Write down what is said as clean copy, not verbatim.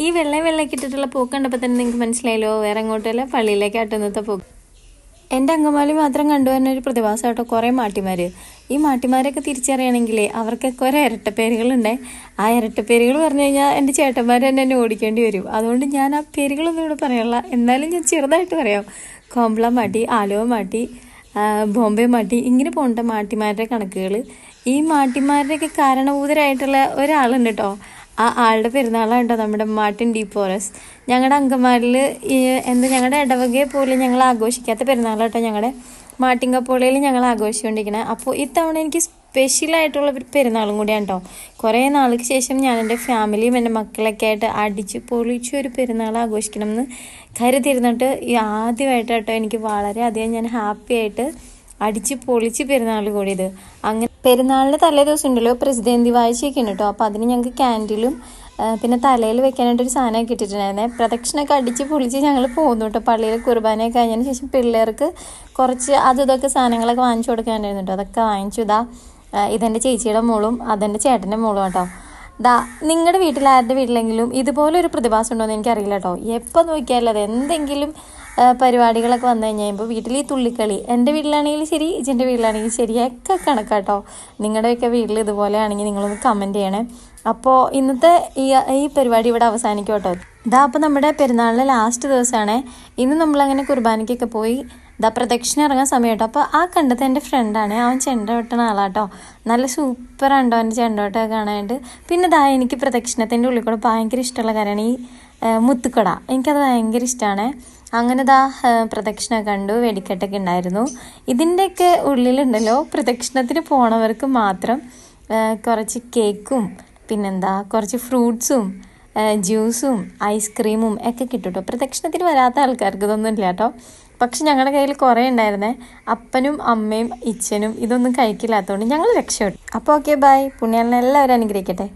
ഈ വെള്ളയ്ക്ക് ഇട്ടിട്ടുള്ള പൂക്ക് കണ്ടപ്പോൾ തന്നെ നിങ്ങൾക്ക് മനസ്സിലായല്ലോ, വേറെ എങ്ങോട്ടല്ല പള്ളിയിലേക്കാട്ടോ ഇന്നത്തെ പൂക്ക്. എൻ്റെ അങ്കമാലി മാത്രം കണ്ടുവരുന്ന ഒരു പ്രതിഭാസം കേട്ടോ കുറേ മാട്ടിമാർ. ഈ മാട്ടിമാരൊക്കെ തിരിച്ചറിയണമെങ്കിലേ അവർക്കൊക്കെ ഓരോ ഇരട്ടപ്പേരുകളുണ്ട്. ആ ഇരട്ടപ്പേരുകൾ പറഞ്ഞു കഴിഞ്ഞാൽ എൻ്റെ ചേട്ടന്മാർ തന്നെ എന്നെ ഓടിക്കേണ്ടി വരും. അതുകൊണ്ട് ഞാൻ ആ പേരുകളൊന്നും ഇവിടെ പറയാനുള്ള, എന്നാലും ഞാൻ ചെറുതായിട്ട് പറയാം. കോംബ്ള മാട്ടി, ആലുവ മാട്ടി, ബോംബെ മാട്ടി, ഇങ്ങനെ പോകണ്ട മാട്ടിമാരുടെ കണക്കുകൾ. ഈ മാട്ടിമാരുടെയൊക്കെ കാരണഭൂതരായിട്ടുള്ള ഒരാളുണ്ട് കേട്ടോ. ആ ആളുടെ പെരുന്നാളാണ് കേട്ടോ നമ്മുടെ മാർട്ടിൻ ഡി പോറസ്. ഞങ്ങളുടെ അങ്കമാലിൽ ഞങ്ങളുടെ ഇടവകയെ പോലും ഞങ്ങൾ ആഘോഷിക്കാത്ത പെരുന്നാളാട്ടോ ഞങ്ങളുടെ മാട്ടിങ്കപ്പോളയിൽ ഞങ്ങൾ ആഘോഷിച്ചുകൊണ്ടിരിക്കണേ. അപ്പോൾ ഇത്തവണ എനിക്ക് സ്പെഷ്യലായിട്ടുള്ള പെരുന്നാളും കൂടിയാണ് കേട്ടോ. കുറേ നാൾക്ക് ശേഷം ഞാൻ എൻ്റെ ഫാമിലിയും എൻ്റെ മക്കളൊക്കെ ആയിട്ട് അടിച്ച് പൊളിച്ച് ഒരു പെരുന്നാൾ ആഘോഷിക്കണം എന്ന് കരുതിയിരുന്നിട്ട് ആദ്യമായിട്ടോ എനിക്ക് വളരെയധികം ഞാൻ ഹാപ്പി ആയിട്ട് അടിച്ച് പൊളിച്ച് പെരുന്നാൾ കൂടിയത്. അങ്ങനെ പെരുന്നാളിന് തലേ ദിവസം ഉണ്ടല്ലോ പ്രസിദ്ധന്തി വായിച്ചൊക്കെ ഉണ്ട് കേട്ടോ. അപ്പോൾ അതിന് ഞങ്ങൾക്ക് ക്യാൻഡിലും പിന്നെ തലയിൽ വെക്കാനായിട്ടൊരു സാധനമൊക്കെ ഇട്ടിട്ടുണ്ടായിരുന്നേ. പ്രദക്ഷിണമൊക്കെ അടിച്ച് പൊളിച്ച് ഞങ്ങൾ പോകുന്നു കേട്ടോ. പള്ളിയിൽ കുർബാനയൊക്കെ കഴിഞ്ഞതിന് ശേഷം പിള്ളേർക്ക് കുറച്ച് ഇതൊക്കെ സാധനങ്ങളൊക്കെ വാങ്ങിച്ചു കൊടുക്കാനായിരുന്നു കേട്ടോ. അതൊക്കെ വാങ്ങിച്ചു. ഇതെൻ്റെ ചേച്ചിയുടെ മോളും അതെൻ്റെ ചേട്ടൻ്റെ മോളും കേട്ടോ. നിങ്ങളുടെ വീട്ടിൽ ആരുടെ വീട്ടിലെങ്കിലും ഇതുപോലെ ഒരു പ്രതിഭാസം ഉണ്ടോ എന്ന് എനിക്കറിയില്ല കേട്ടോ. എപ്പോൾ നോക്കിയാലും അത് എന്തെങ്കിലും പരിപാടികളൊക്കെ വന്നു കഴിഞ്ഞപ്പോൾ വീട്ടിൽ ഈ തുള്ളിക്കളി. എൻ്റെ വീട്ടിലാണെങ്കിലും ശരി, ഇജൻ്റെ വീട്ടിലാണെങ്കിലും ശരി, ഒക്കെ കണക്കാട്ടോ. നിങ്ങളുടെയൊക്കെ വീട്ടിൽ ഇതുപോലെ ആണെങ്കിൽ നിങ്ങളൊന്ന് കമൻറ്റ് ചെയ്യണേ. അപ്പോൾ ഇന്നത്തെ ഈ പരിപാടി ഇവിടെ അവസാനിക്കും കേട്ടോ. അപ്പോൾ നമ്മുടെ പെരുന്നാളിലെ ലാസ്റ്റ് ദിവസമാണ് ഇന്ന്. നമ്മളങ്ങനെ കുർബാനയ്ക്കൊക്കെ പോയി പ്രദക്ഷിണം ഇറങ്ങാൻ സമയം കേട്ടോ. അപ്പോൾ ആ കണ്ടത് എൻ്റെ ഫ്രണ്ടാണ്. അവൻ ചെണ്ട വെട്ടണ ആളാട്ടോ. നല്ല സൂപ്പറാണ്ടോ എൻ്റെ ചെണ്ട വെട്ടൊക്കെ കാണാനായിട്ട്. പിന്നെ എനിക്ക് പ്രദക്ഷിണത്തിൻ്റെ ഉള്ളിൽ കൂടെ ഭയങ്കര ഇഷ്ടമുള്ള കാര്യമാണ് ഈ മുത്തുക്കട. എനിക്കത് ഭയങ്കര ഇഷ്ടമാണ്. അങ്ങനെ പ്രദക്ഷിണമൊക്കെ കണ്ടു, വെടിക്കെട്ടൊക്കെ ഉണ്ടായിരുന്നു. ഇതിൻ്റെയൊക്കെ ഉള്ളിലുണ്ടല്ലോ പ്രദക്ഷിണത്തിന് പോണവർക്ക് മാത്രം കുറച്ച് കേക്കും കുറച്ച് ഫ്രൂട്ട്സും ജ്യൂസും ഐസ്ക്രീമും ഒക്കെ കിട്ടും കേട്ടോ. പ്രദക്ഷിണത്തിന് വരാത്ത ആൾക്കാർക്ക് ഇതൊന്നും ഇല്ല കേട്ടോ. പക്ഷെ ഞങ്ങളുടെ കയ്യിൽ കുറേ ഉണ്ടായിരുന്നേ. അപ്പനും അമ്മയും ഇച്ഛനും ഇതൊന്നും കഴിക്കില്ലാത്തതുകൊണ്ട് ഞങ്ങൾ രക്ഷപ്പെട്ടു. അപ്പോൾ ഓക്കെ, ബൈ. പുണ്യാളനെ എല്ലാവരും അനുഗ്രഹിക്കട്ടെ.